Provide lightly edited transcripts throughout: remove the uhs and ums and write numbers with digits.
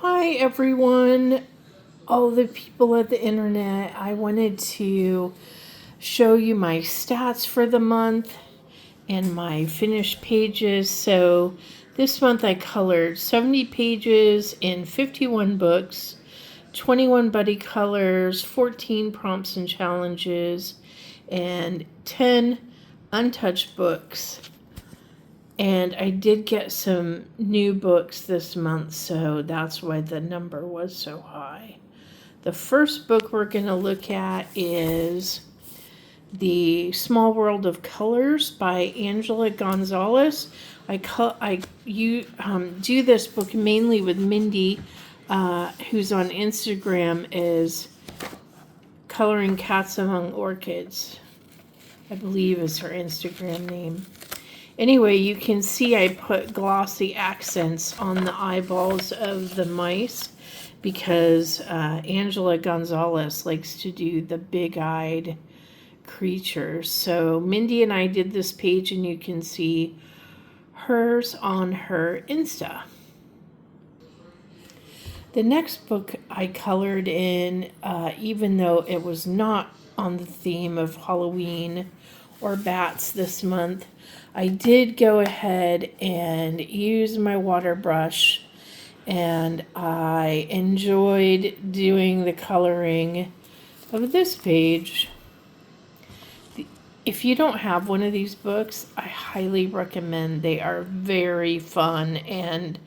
Hi everyone, all the people at the internet. I wanted to show you my stats for the month and my finished pages. So this month I colored 70 pages in 51 books, 21 buddy colors, 14 prompts and challenges, and 10 untouched books. And I did get some new books this month, so that's why the number was so high. The first book we're going to look at is The Small World of Colors by Angela Gonzalez. I do this book mainly with Mindy, who's on Instagram as Coloring Cats Among Orchids, I believe is her Instagram name. Anyway, you can see I put glossy accents on the eyeballs of the mice because Angela Gonzalez likes to do the big-eyed creatures. So Mindy and I did this page, and you can see hers on her Insta. The next book I colored in, even though it was not on the theme of Halloween or bats this month, I did go ahead and use my water brush, and I enjoyed doing the coloring of this page. If you don't have one of these books, I highly recommend. They are very fun and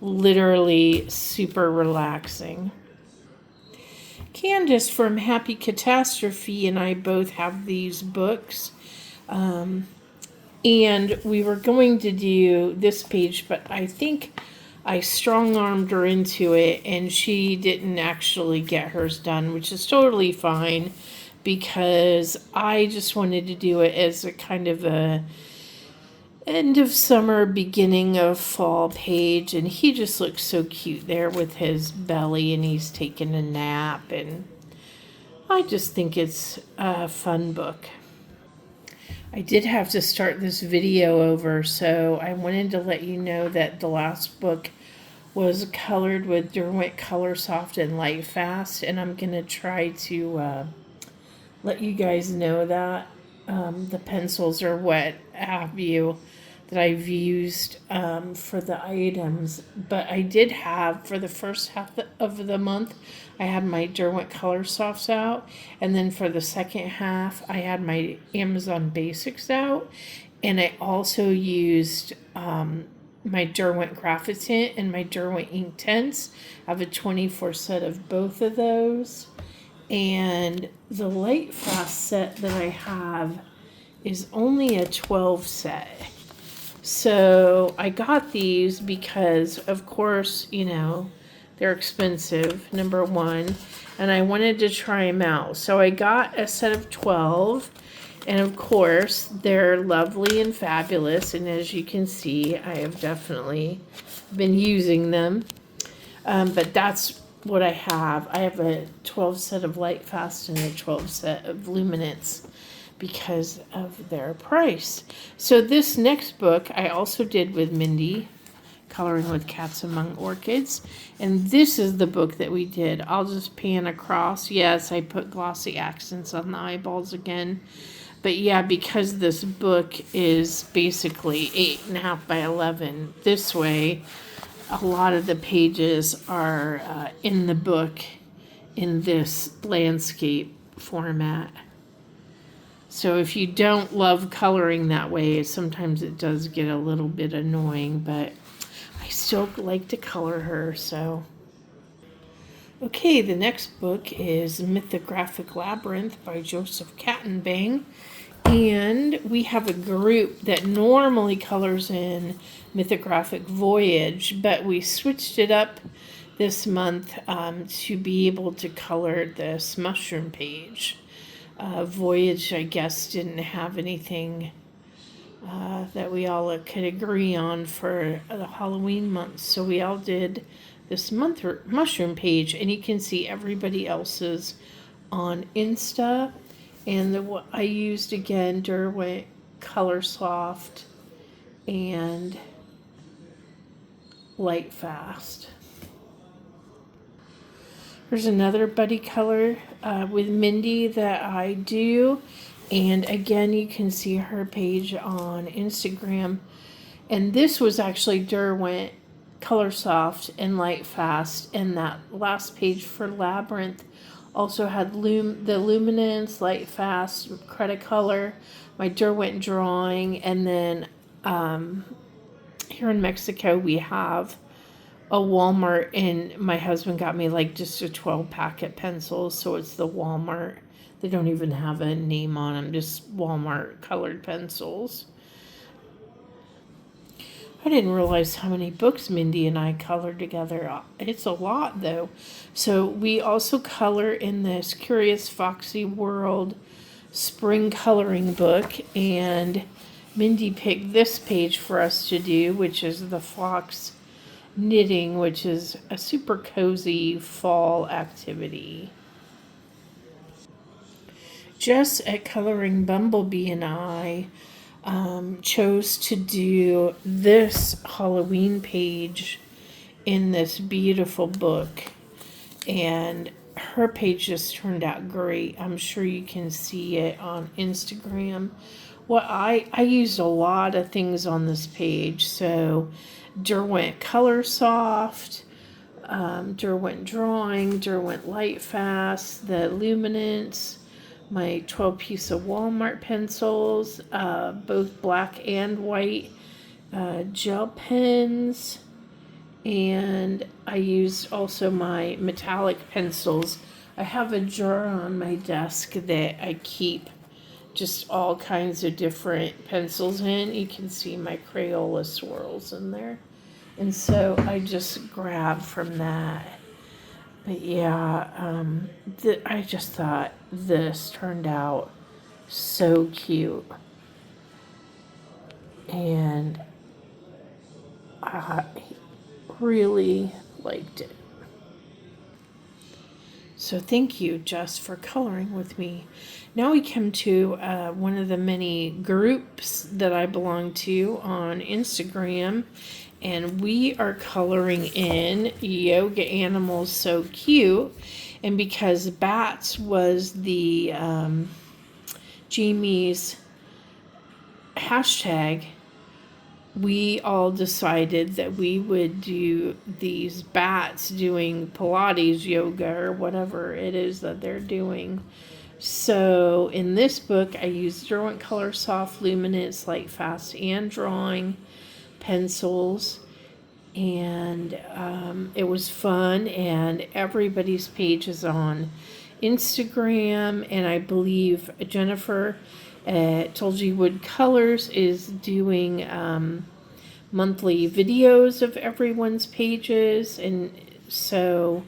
literally super relaxing. Candace from Happy Catastrophe and I both have these books. And we were going to do this page, but I think I strong-armed her into it, and she didn't actually get hers done, which is totally fine, because I just wanted to do it as a kind of a end of summer, beginning of fall page, and he just looks so cute there with his belly, and he's taking a nap, and I just think it's a fun book. I did have to start this video over, so I wanted to let you know that the last book was colored with Derwent Color Soft and Light Fast, and I'm going to try to let you guys know that the pencils or what have you that I've used for the items. But I did have, for the first half of the month, I had my Derwent Color Softs out. And then for the second half, I had my Amazon Basics out. And I also used my Derwent Graphitin and my Derwent Inktense. I have a 24 set of both of those. And the Light Fast set that I have is only a 12 set. So I got these because, of course, you know, they're expensive, number one, and I wanted to try them out. So I got a set of 12, and of course, they're lovely and fabulous, and as you can see, I have definitely been using them. But that's what I have. I have a 12 set of Light Fast and a 12 set of Luminance because of their price. So this next book I also did with Mindy, Coloring with Cats Among Orchids. And this is the book that we did. I'll just pan across. Yes, I put glossy accents on the eyeballs again. But yeah, because this book is basically 8.5 by 11 this way, a lot of the pages are in the book in this landscape format. So if you don't love coloring that way, sometimes it does get a little bit annoying, but I still like to color her, so. Okay, the next book is Mythographic Labyrinth by Joseph Kattenbang. And we have a group that normally colors in Mythographic Voyage, but we switched it up this month to be able to color this mushroom page. Voyage, I guess, didn't have anything that we all could agree on for the Halloween month, so we all did this mushroom page, and you can see everybody else's on Insta. And I used again Derwent Color Soft and Light Fast. There's another buddy color with Mindy that I do. And again, you can see her page on Instagram. And this was actually Derwent Color Soft and Light Fast. And that last page for Labyrinth also had the Luminance, Light Fast, Cretacolor, my Derwent drawing. And then here in Mexico, we have a Walmart, and my husband got me like just a 12 packet pencils. So it's the Walmart. They don't even have a name on them, just Walmart colored pencils. I didn't realize how many books Mindy and I colored together. It's a lot, though. So we also color in this Curious Foxy World spring coloring book, and Mindy picked this page for us to do, which is the Fox Knitting, which is a super cozy fall activity. Jess at Coloring Bumblebee and I chose to do this Halloween page in this beautiful book, and her page just turned out great. I'm sure you can see it on Instagram. Well, I used a lot of things on this page. So Derwent Color Soft, Derwent Drawing, Derwent Light Fast, the Luminance, my 12 piece of Walmart pencils, both black and white, gel pens, and I used also my metallic pencils. I have a drawer on my desk that I keep just all kinds of different pencils in. You can see my Crayola swirls in there. And so I just grabbed from that. But yeah, I just thought this turned out so cute. And I really liked it. So thank you, Jess, for coloring with me. Now we come to one of the many groups that I belong to on Instagram. And we are coloring in Yoga Animals So Cute. And because bats was the Jamie's hashtag, we all decided that we would do these bats doing Pilates yoga or whatever it is that they're doing. So in this book, I used Derwent Color Soft, Luminance, Light Fast, and Drawing pencils, and it was fun. And everybody's page is on Instagram, and I believe Jennifer at Tulgey Wood Colors is doing monthly videos of everyone's pages. And so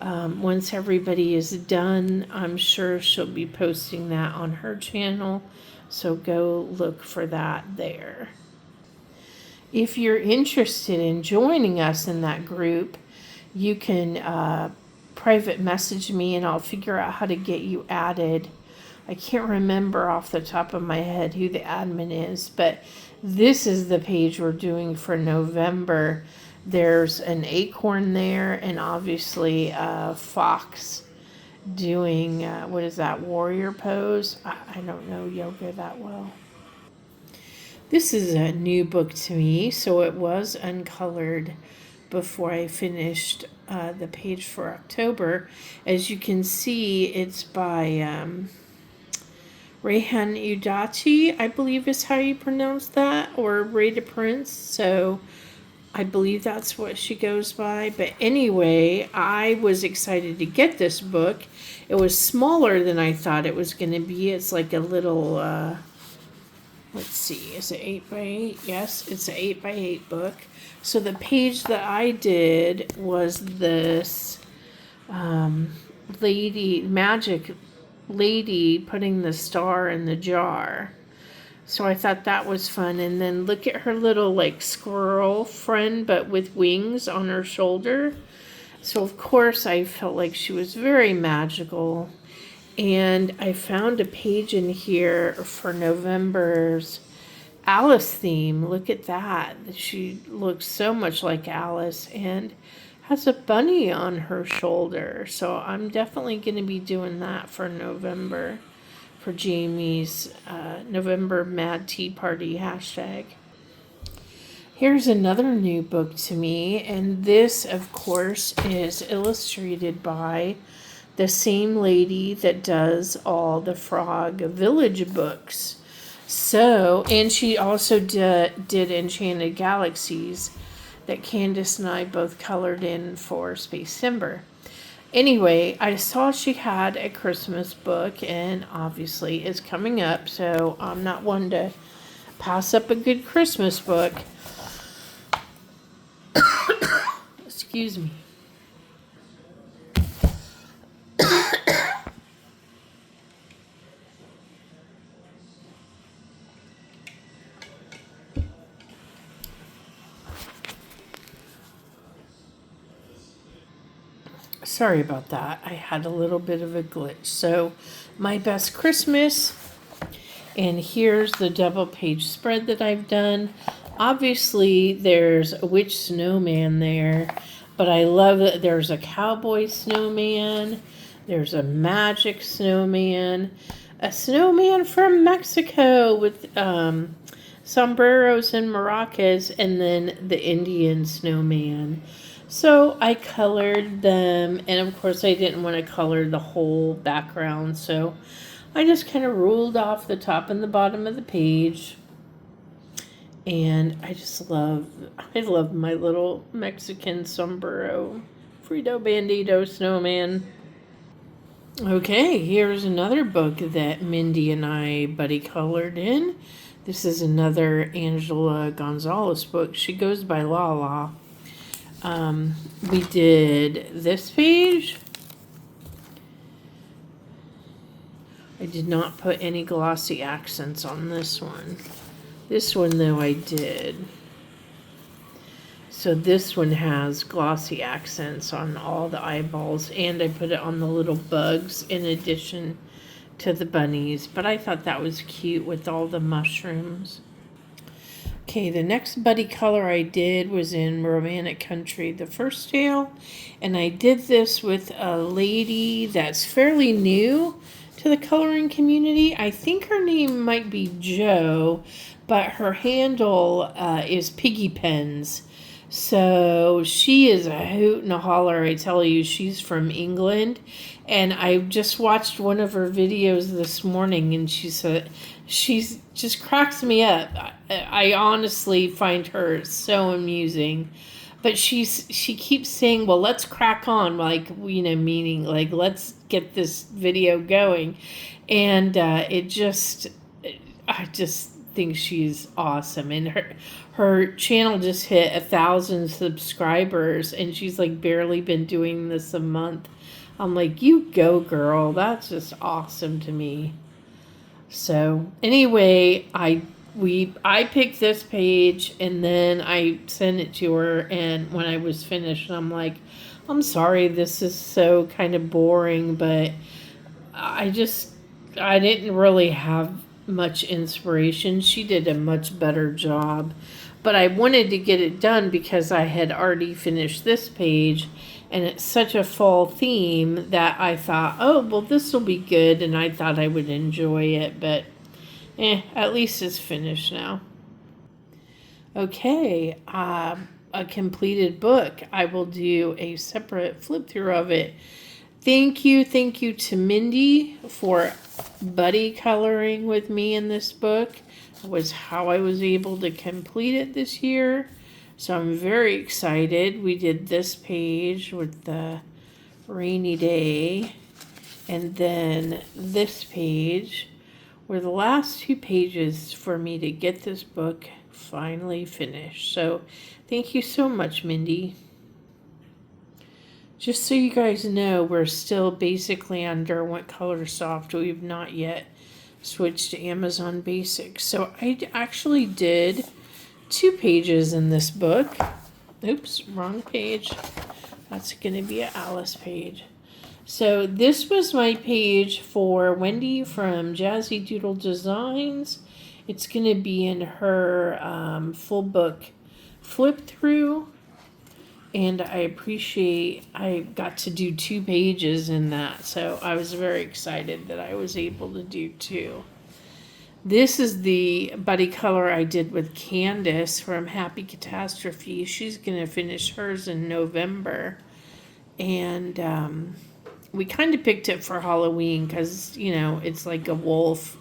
once everybody is done, I'm sure she'll be posting that on her channel, so go look for that there. If you're interested in joining us in that group, you can private message me and I'll figure out how to get you added. I can't remember off the top of my head who the admin is, but this is the page we're doing for November. There's an acorn there, and obviously a fox doing, what is that, warrior pose? I don't know yoga that well. This is a new book to me, so it was uncolored before I finished the page for October. As you can see, it's by Rehan Udachi, I believe is how you pronounce that, or Rita Prince. So I believe that's what she goes by. But anyway, I was excited to get this book. It was smaller than I thought it was going to be. It's like a little, let's see, is it 8 by 8? Yes, it's an 8 by 8 book. So the page that I did was this magic lady putting the star in the jar. So I thought that was fun. And then look at her little like squirrel friend, but with wings on her shoulder. So of course I felt like she was very magical. And I found a page in here for November's Alice theme. Look at that. She looks so much like Alice and has a bunny on her shoulder. So I'm definitely going to be doing that for November, for Jamie's November Mad Tea Party hashtag. Here's another new book to me, and this, of course, is illustrated by the same lady that does all the Frog Village books. So, and she also did Enchanted Galaxies that Candace and I both colored in for Spacember. Anyway, I saw she had a Christmas book, and obviously it's coming up, so I'm not one to pass up a good Christmas book. Excuse me. Sorry about that. I had a little bit of a glitch. So, My Best Christmas, and here's the double page spread that I've done. Obviously, there's a witch snowman there, but I love that there's a cowboy snowman, there's a magic snowman, a snowman from Mexico with sombreros and maracas, and then the Indian snowman. So I colored them, and of course I didn't want to color the whole background, so I just kind of ruled off the top and the bottom of the page. And I love my little Mexican sombrero, Frito Bandito snowman. Okay, here's another book that Mindy and I buddy colored in. This is another Angela Gonzalez book. She goes by Lala. We did this page. I did not put any glossy accents on this one. This one, though, I did. So this one has glossy accents on all the eyeballs, and I put it on the little bugs in addition to the bunnies. But I thought that was cute with all the mushrooms. Okay, the next buddy color I did was in Romantic Country, the first tale. And I did this with a lady that's fairly new to the coloring community. I think her name might be Jo, but her handle is Piggy Pens. So she is a hoot and a holler, I tell you. She's from England. And I just watched one of her videos this morning, and she just cracks me up. I honestly find her so amusing. But she keeps saying, well, let's crack on, like, you know, meaning, like, let's get this video going. And I just think she's awesome. And her channel just hit 1,000 subscribers, and she's, like, barely been doing this a month. I'm like, you go, girl. That's just awesome to me. So, anyway, I picked this page, and then I sent it to her, and when I was finished, I'm like, I'm sorry, this is so kind of boring, but I didn't really have much inspiration. She did a much better job, but I wanted to get it done because I had already finished this page, and it's such a fall theme that I thought, oh, well, this will be good, and I thought I would enjoy it, but at least it's finished now. Okay, a completed book. I will do a separate flip through of it. Thank you to Mindy for buddy coloring with me in this book. It was how I was able to complete it this year. So I'm very excited. We did this page with the rainy day, and then this page were the last 2 pages for me to get this book finally finished. So thank you so much, Mindy. Just so you guys know, we're still basically on Derwent Colorsoft. We've not yet switched to Amazon Basics. So I actually did 2 pages in this book. Oops, wrong page. That's going to be an Alice page. So this was my page for Wendy from Jazzy Doodle Designs. It's going to be in her full book flip through. And I got to do 2 pages in that, so I was very excited that I was able to do 2. This is the buddy color I did with Candace from Happy Catastrophe. She's going to finish hers in November. And we kind of picked it for Halloween because, it's like a wolf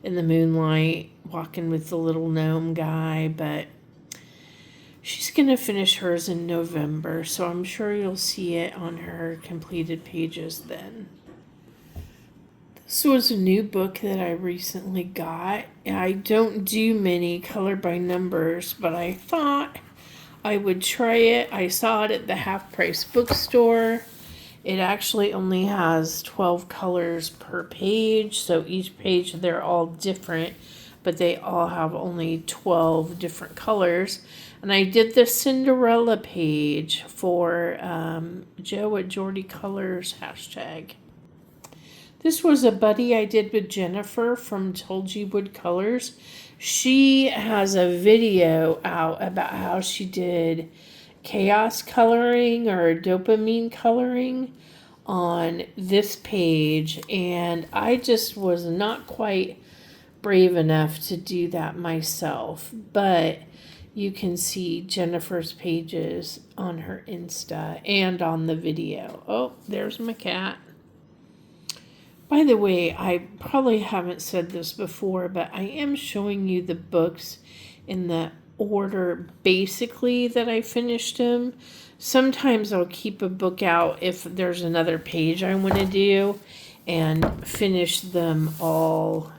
in the moonlight walking with the little gnome guy. But she's going to finish hers in November, so I'm sure you'll see it on her completed pages then. This was a new book that I recently got. I don't do many color by numbers, but I thought I would try it. I saw it at the Half Price bookstore. It actually only has 12 colors per page, so each page they're all different, but they all have only 12 different colors. And I did the Cinderella page for Joe at Jordy Colors #. This was a buddy I did with Jennifer from Tulgey Wood Colors. She has a video out about how she did chaos coloring or dopamine coloring on this page, and I just was not quite brave enough to do that myself, but you can see Jennifer's pages on her Insta and on the video. Oh, there's my cat. By the way, I probably haven't said this before, but I am showing you the books in the order basically that I finished them. Sometimes I'll keep a book out if there's another page I want to do and finish them all,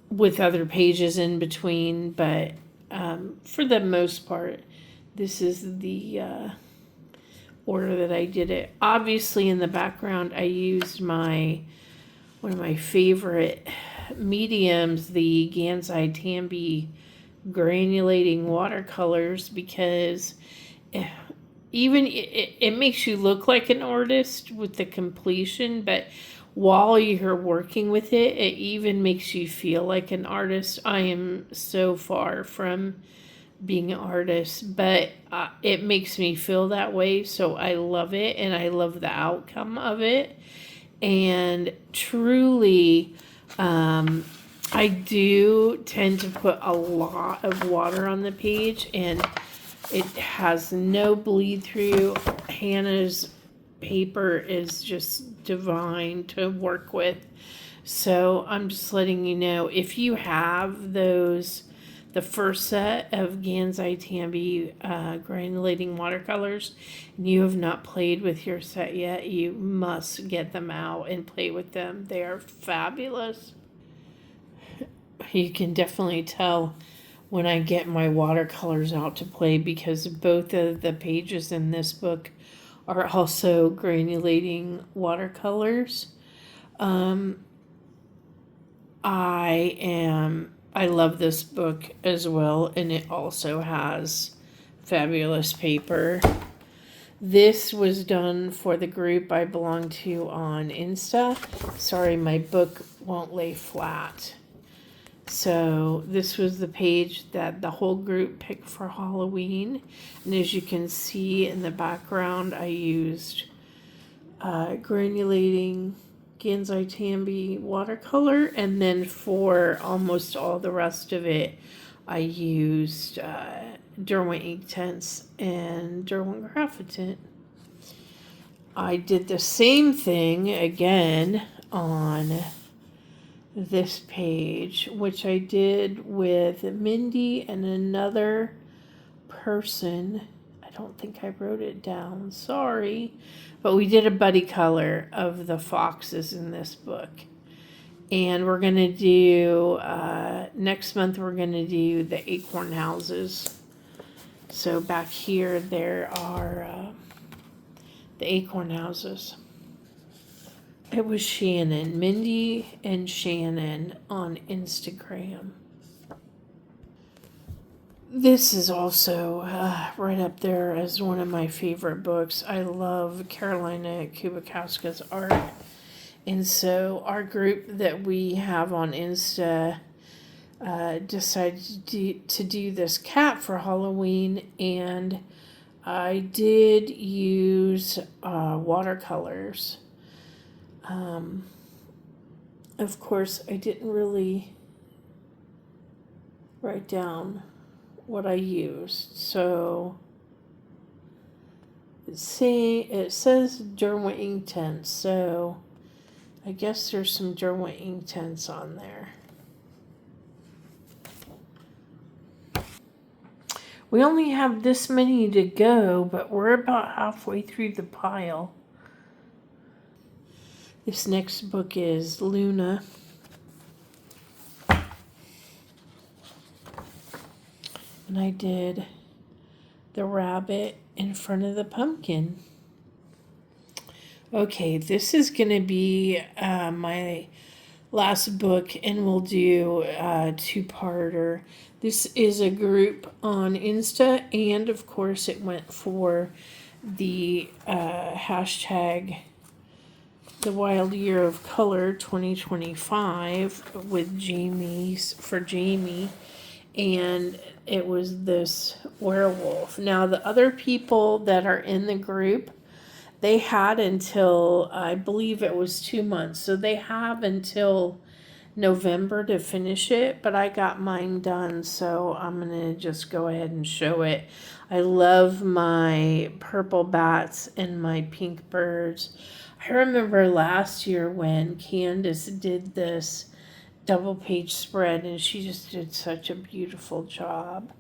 with other pages in between. But for the most part, this is the order that I did it. Obviously, in the background, I used one of my favorite mediums, the Gansai Tambi granulating watercolors, because it makes you look like an artist with the completion, but while you're working with it, it even makes you feel like an artist. I am so far from being an artist, but it makes me feel that way, so I love it, and I love the outcome of it. And truly, I do tend to put a lot of water on the page, and it has no bleed through. Hannah's paper is just divine to work with, so I'm just letting you know, if you have the first set of Gansai Tambi granulating watercolors, and you have not played with your set yet, you must get them out and play with them. They are fabulous. You can definitely tell when I get my watercolors out to play, because both of the pages in this book are also granulating watercolors. I love this book as well, and it also has fabulous paper. This was done for the group I belong to on Insta. Sorry, my book won't lay flat. So this was the page that the whole group picked for Halloween. And as you can see in the background, I used granulating Gansai Tambi watercolor, and then for almost all the rest of it, I used Derwent Inktense and Derwent Graphitint. I did the same thing again on this page, which I did with Mindy and another person. I don't think I wrote it down, sorry. But we did a buddy color of the foxes in this book. And we're going to do, next month we're going to do the acorn houses. So back here there are the acorn houses. It was Shannon, Mindy and Shannon on Instagram. This is also right up there as one of my favorite books. I love Carolina Kubikowska's art. And so our group that we have on Insta decided to do this cat for Halloween. And I did use watercolors. Of course, I didn't really write down what I used. So it says Derwent ink tints, so I guess there's some Derwent ink tints on there. We only have this many to go, but we're about halfway through the pile. This next book is Luna. And I did the rabbit in front of the pumpkin. Okay, this is going to be my last book, and we'll do a two-parter. This is a group on Insta, and of course it went for the hashtag The Wild Year of Color 2025 with Jamie, and it was this werewolf. Now the other people that are in the group, they had until, I believe it was 2 months, so they have until November to finish it, but I got mine done, so I'm gonna just go ahead and show it. I love my purple bats and my pink birds. I remember last year when Candace did this double page spread, and she just did such a beautiful job.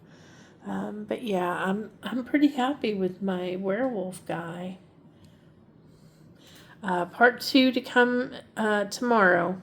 But yeah, I'm pretty happy with my werewolf guy. Part 2 to come tomorrow.